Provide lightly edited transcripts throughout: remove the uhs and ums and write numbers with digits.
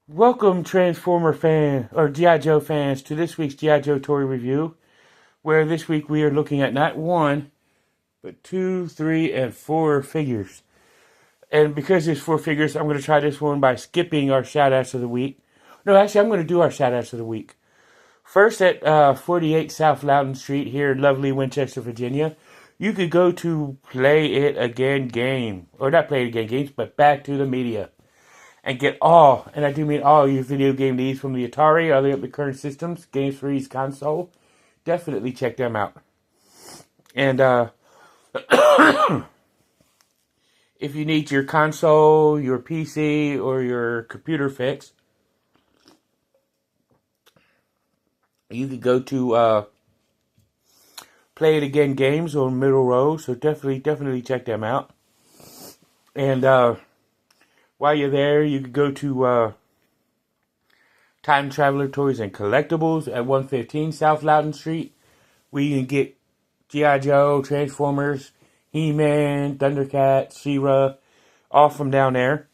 Welcome, Transformer fan or G.I. Joe fans, to this week's G.I. Joe toy review, where this week we are looking at not one, but two, three, and four figures. And because there's four figures, I'm going to try this one by skipping our shout-outs of the week. No, actually, I'm going to do our shout-outs of the week. First, at 48 South Loudon Street here in lovely Winchester, Virginia, you could go to Play It Again game. Or not Play It Again games, but Back to the Media. And get all, and I do mean all, your video game needs from the Atari, all the up to current systems, Games Freeze console. Definitely check them out. And if you need your console, your PC, or your computer fixed, you could go to Play It Again Games on Middle Row. So definitely check them out. And while you're there, you could go to Time Traveler Toys and Collectibles at 115 South Loudon Street, where you can get G.I. Joe, Transformers, He-Man, Thundercats, She-Ra, all from down there.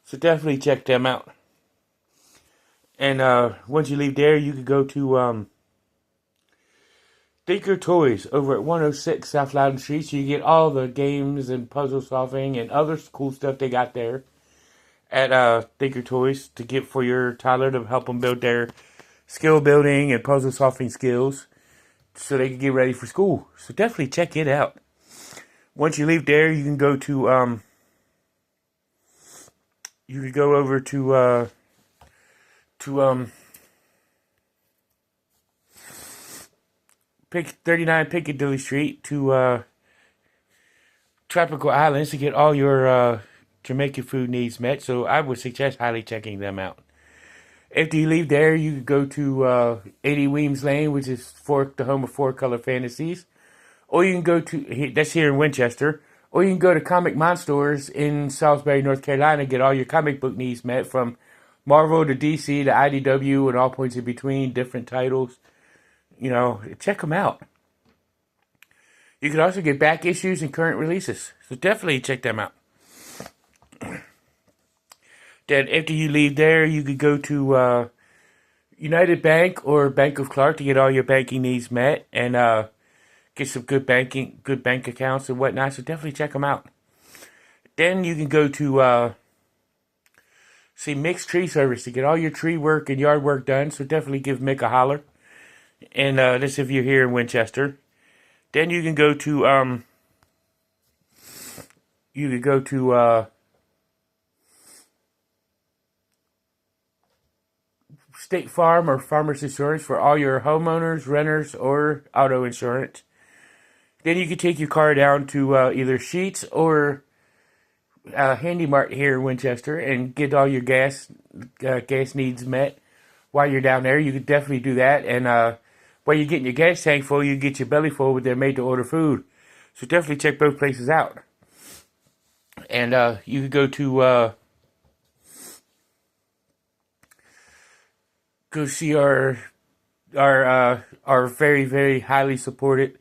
So definitely check them out. And once you leave there, you could go to Thinker Toys over at 106 South Loudon Street, so you get all the games and puzzle solving and other cool stuff they got there at Thinker Toys to get for your toddler to help them build their skill building and puzzle solving skills so they can get ready for school. So definitely check it out. Once you leave there, you can go to you could go over to 39 Piccadilly Street to Tropical Islands to get all your Jamaican food needs met. So I would suggest highly checking them out. After you leave there, you can go to 80 Weems Lane, which is the home of Four Color Fantasies. Or you can go to, that's here in Winchester, or you can go to Comic Monsters in Salisbury, North Carolina, get all your comic book needs met from Marvel to DC to IDW and all points in between, different titles. You know, check them out. You can also get back issues and current releases. So definitely check them out. Then after you leave there, you could go to United Bank or Bank of Clark to get all your banking needs met and get some good bank accounts and whatnot. So definitely check them out. Then you can go to Mick's Tree Service to get all your tree work and yard work done. So definitely give Mick a holler. And this if you're here in Winchester. Then you can go to State Farm or Farmers Insurance for all your homeowners, renters, or auto insurance. Then you can take your car down to either Sheetz or Handy Mart here in Winchester and get all your gas needs met while you're down there. You could definitely do that. And while you're getting your gas tank full, you get your belly full with their made-to-order food. So definitely check both places out. And you could go to go see our very, very highly supported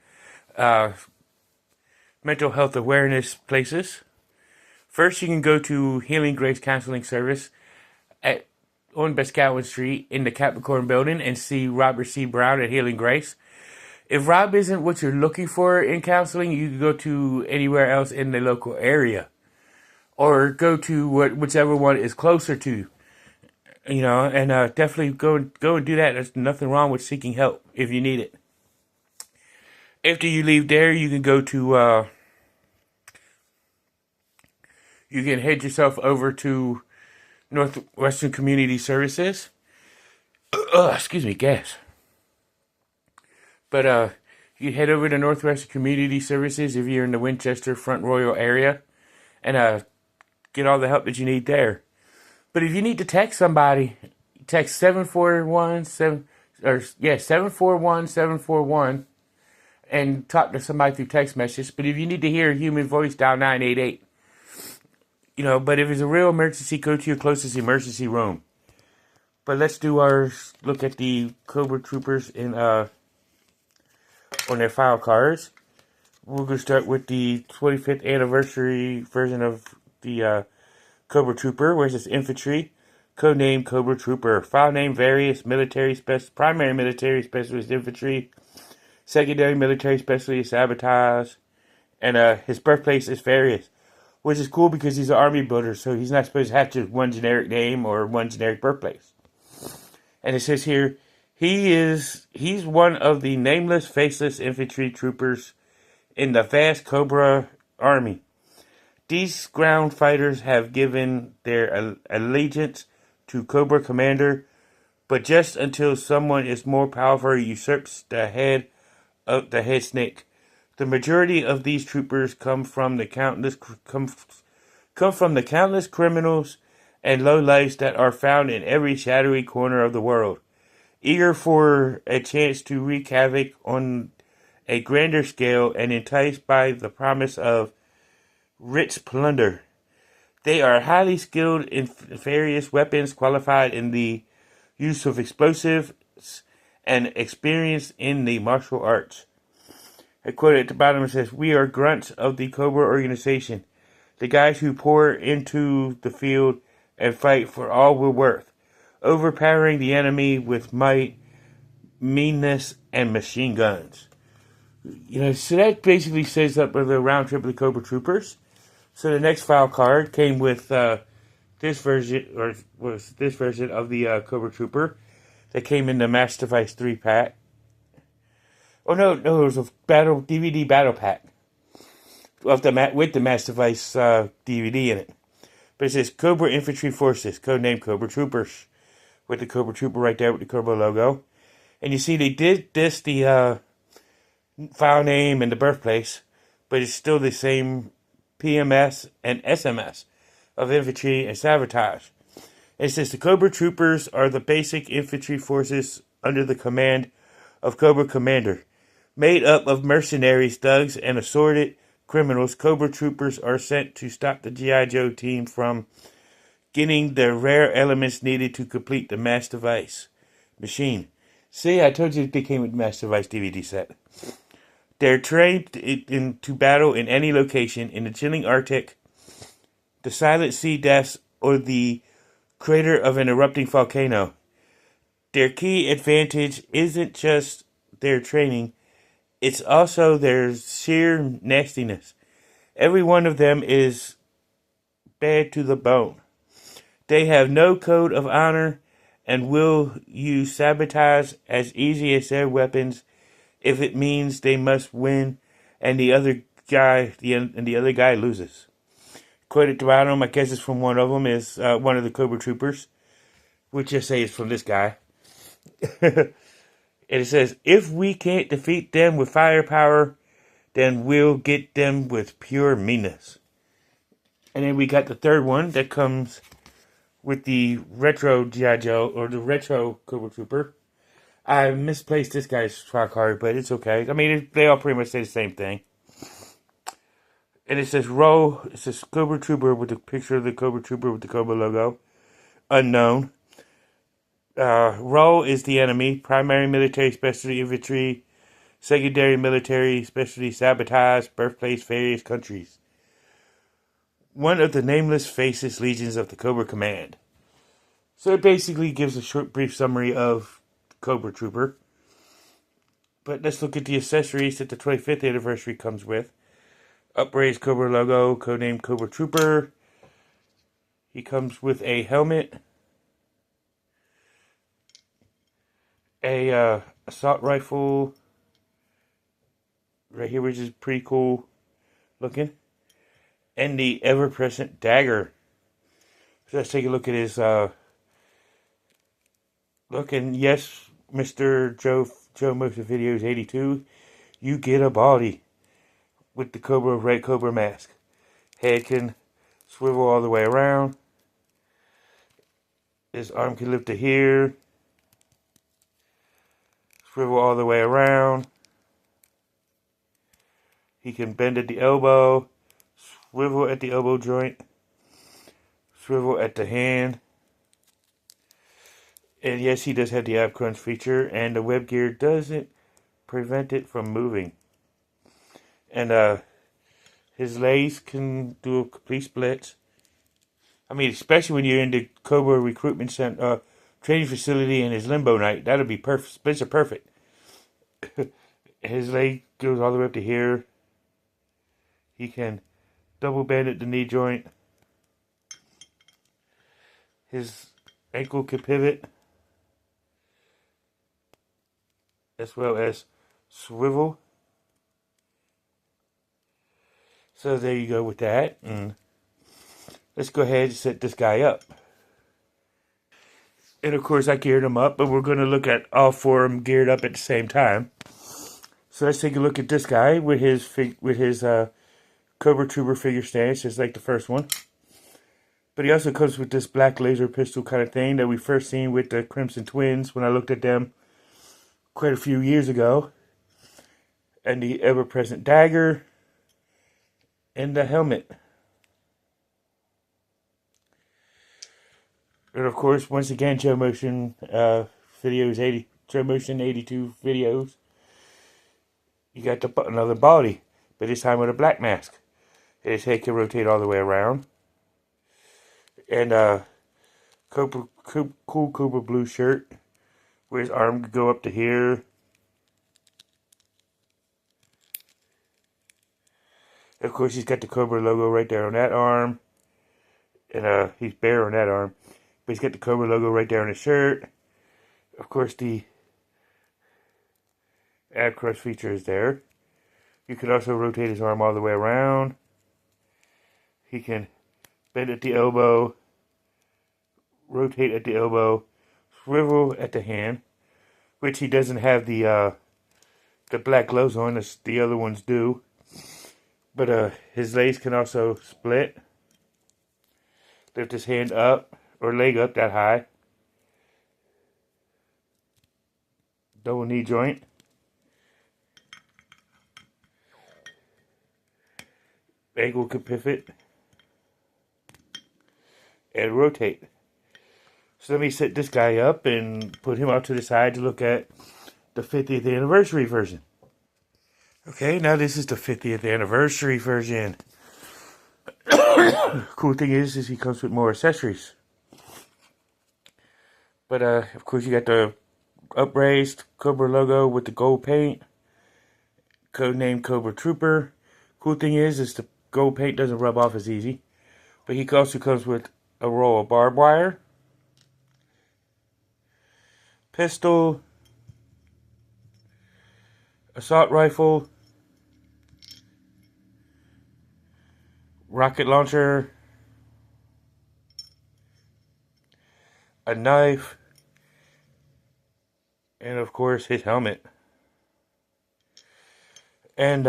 mental health awareness places. First, you can go to Healing Grace Counseling Service on Boscawen Street in the Capricorn Building and see Robert C. Brown at Healing Grace. If Rob isn't what you're looking for in counseling, you can go to anywhere else in the local area. Or go to whichever one is closer to you. You know, and definitely go and do that. There's nothing wrong with seeking help if you need it. After you leave there, you can go to you can head yourself over to Northwestern Community Services. Excuse me, gas. But you head over to Northwestern Community Services if you're in the Winchester Front Royal area, and get all the help that you need there. But if you need to text somebody, text 741-741 and talk to somebody through text message. But if you need to hear a human voice, dial 988. You know, but if it's a real emergency, go to your closest emergency room. But let's do our look at the Cobra Troopers in on their file cards. We're going to start with the 25th anniversary version of the Cobra Trooper, where it says infantry. codename Cobra Trooper. File name various primary military specialist infantry, secondary military specialist sabotage, and his birthplace is various, which is cool because he's an army builder, so he's not supposed to have just one generic name or one generic birthplace. And it says here, he's one of the nameless, faceless infantry troopers in the vast Cobra army. These ground fighters have given their allegiance to Cobra Commander, but just until someone is more powerful usurps the head of the head snake. The majority of these troopers come from the countless criminals and lowlifes that are found in every shadowy corner of the world, eager for a chance to wreak havoc on a grander scale and enticed by the promise of rich plunder. They are highly skilled in various weapons, qualified in the use of explosives, and experienced in the martial arts. A quote at the bottom says, "We are grunts of the Cobra organization, the guys who pour into the field and fight for all we're worth, overpowering the enemy with might, meanness, and machine guns." So that basically sets up the round trip of the Cobra Troopers. So the next file card came with this version of the Cobra Trooper that came in the Master Device 3 pack. Oh no, it was a DVD battle pack with the Master Device DVD in it. But it says Cobra Infantry Forces, codename Cobra Troopers, with the Cobra Trooper right there with the Cobra logo. And you see they did the file name and the birthplace, but it's still the same PMS and SMS of infantry and sabotage. It says the Cobra Troopers are the basic infantry forces under the command of Cobra Commander. Made up of mercenaries, thugs, and assorted criminals, Cobra Troopers are sent to stop the G.I. Joe team from getting the rare elements needed to complete the Master Device machine. See, I told you they came with the Master Device DVD set. They're trained to battle in any location, in the chilling Arctic, the silent sea depths, or the crater of an erupting volcano. Their key advantage isn't just their training, it's also their sheer nastiness. Every one of them is bad to the bone. They have no code of honor and will use sabotage as easy as their weapons if it means they must win and the other guy loses. Quote at the bottom, I guess it's from one of them, is one of the Cobra Troopers, which just say it's from this guy. And it says, "If we can't defeat them with firepower, then we'll get them with pure meanness." And then we got the third one that comes with the retro G.I. Joe, or the retro Cobra Trooper. I misplaced this guy's file card, but it's okay. I mean, they all pretty much say the same thing. And it says Cobra Trooper with a picture of the Cobra Trooper with the Cobra logo. Unknown. Role is the enemy. Primary military specialty infantry. Secondary military specialty sabotage. Birthplace various countries. One of the nameless faceless legions of the Cobra Command. So it basically gives a short, brief summary of Cobra Trooper. But let's look at the accessories that the 25th anniversary comes with. Upraised Cobra logo, codename Cobra Trooper. He comes with a helmet, a assault rifle right here, which is pretty cool looking, and the ever-present dagger. So let's take a look at his look. And yes, Mr. Joe Motion Videos 82, you get a body with the red Cobra mask. Head can swivel all the way around. His arm can lift to here. Swivel all the way around. He can bend at the elbow. Swivel at the elbow joint. Swivel at the hand. And yes, he does have the ab crunch feature. And the web gear doesn't prevent it from moving. And his legs can do a complete split. I mean, especially when you're in the Cobra recruitment center, training facility and his limbo night. That'll be perfect. Spencer perfect. His leg goes all the way up to here. He can double bend at the knee joint. His ankle can pivot as well as swivel. So there you go with that. And let's go ahead and set this guy up. And of course I geared him up, but we're going to look at all four of them geared up at the same time. So let's take a look at this guy with his Cobra Trooper figure stance, just like the first one. But he also comes with this black laser pistol kind of thing that we first seen with the Crimson Twins when I looked at them quite a few years ago. And the ever-present dagger and the helmet. And of course, once again, Joe Motion Joe Motion 82 videos. You got another body, but this time with a black mask. His head can rotate all the way around. And cool Cobra blue shirt, where his arm could go up to here. Of course, he's got the Cobra logo right there on that arm. And he's bare on that arm. But he's got the Cobra logo right there on his shirt. Of course, the ab crust feature is there. You could also rotate his arm all the way around. He can bend at the elbow, rotate at the elbow, swivel at the hand, which he doesn't have the black gloves on as the other ones do. But his legs can also split. Lift his hand up or leg up that high. Double knee joint. Ankle can pivot and rotate. So let me set this guy up and put him out to the side to look at the 50th anniversary version. Okay, now this is the 50th anniversary version. Cool thing is he comes with more accessories. But of course you got the upraised Cobra logo with the gold paint. Codename Cobra Trooper. Cool thing is the gold paint doesn't rub off as easy. But he also comes with a roll of barbed wire, pistol, assault rifle, rocket launcher, a knife, and of course his helmet. And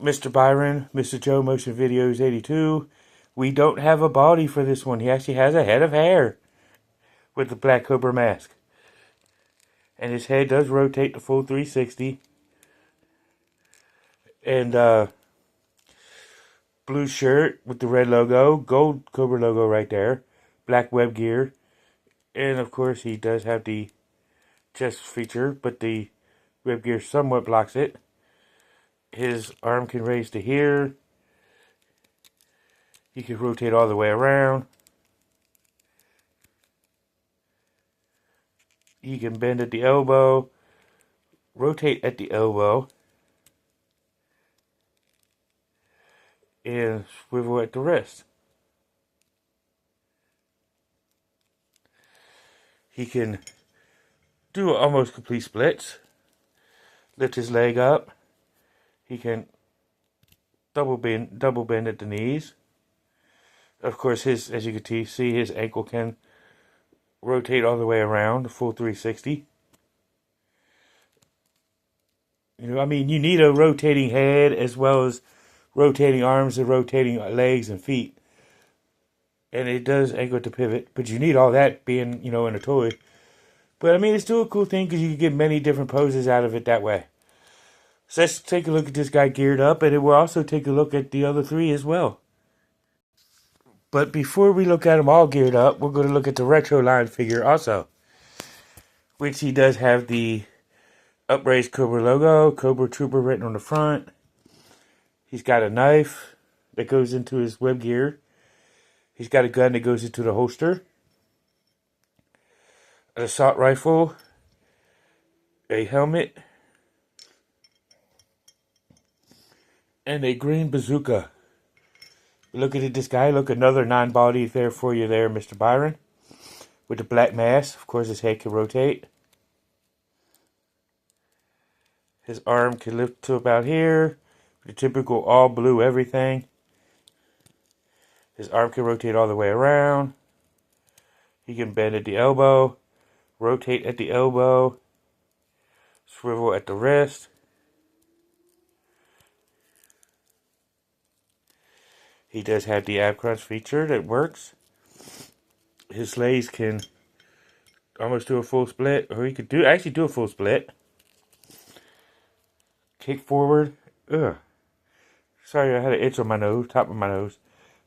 Mr. Byron, Mr. Joe Motion Videos 82, we don't have a body for this one. He actually has a head of hair with the black Cobra mask. And his head does rotate the full 360. And blue shirt with the red logo, gold Cobra logo right there, black web gear. And of course he does have the chest feature, but the web gear somewhat blocks it. His arm can raise to here. He can rotate all the way around. He can bend at the elbow, rotate at the elbow, and swivel at the wrist. He can do almost complete splits. Lift his leg up. He can double bend at the knees. Of course, as you can see, his ankle can rotate all the way around, the full 360. I mean, you need a rotating head as well as rotating arms and rotating legs and feet. And it does ankle to pivot, but you need all that being, in a toy. But I mean, it's still a cool thing because you can get many different poses out of it that way. So let's take a look at this guy geared up, and we'll also take a look at the other three as well. But before we look at them all geared up, we're going to look at the retro line figure also. Which he does have the upraised Cobra logo, Cobra Trooper written on the front. He's got a knife that goes into his web gear. He's got a gun that goes into the holster. An assault rifle. A helmet. And a green bazooka. Looking at this guy, look, another non-body there for you there, Mr. Byron. With the black mask. Of course, his head can rotate. His arm can lift to about here. The typical all blue everything. His arm can rotate all the way around. He can bend at the elbow. Rotate at the elbow. Swivel at the wrist. He does have the ab crunch feature that works. His legs can almost do a full split, or he could actually do a full split. Kick forward. Ugh. Sorry, I had an itch on my nose, top of my nose.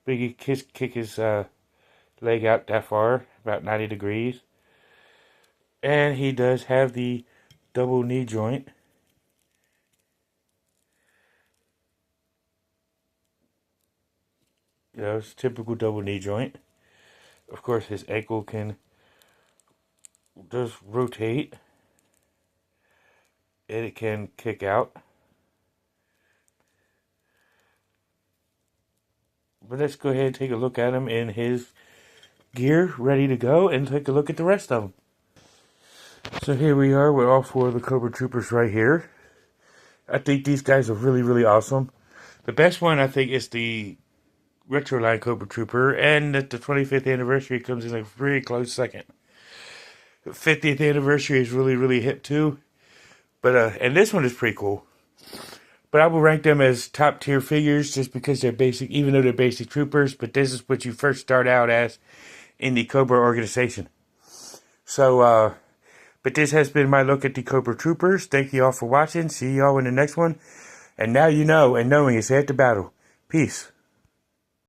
But he can kick his leg out that far, about 90 degrees. And he does have the double knee joint. You know, it's typical double knee joint. Of course, his ankle does rotate. And it can kick out. But let's go ahead and take a look at him in his gear, ready to go, and take a look at the rest of them. So here we are with all 4 of the Cobra Troopers right here. I think these guys are really, really awesome. The best one, I think, is the Retro Line Cobra Trooper, and at the 25th anniversary comes in a very close second. The 50th anniversary is really, really hip too. But and this one is pretty cool. But I will rank them as top tier figures just because they're basic, even though they're basic troopers. But this is what you first start out as in the Cobra organization. So, but this has been my look at the Cobra Troopers. Thank you all for watching. See y'all in the next one. And now you know, and knowing is half the battle. Peace.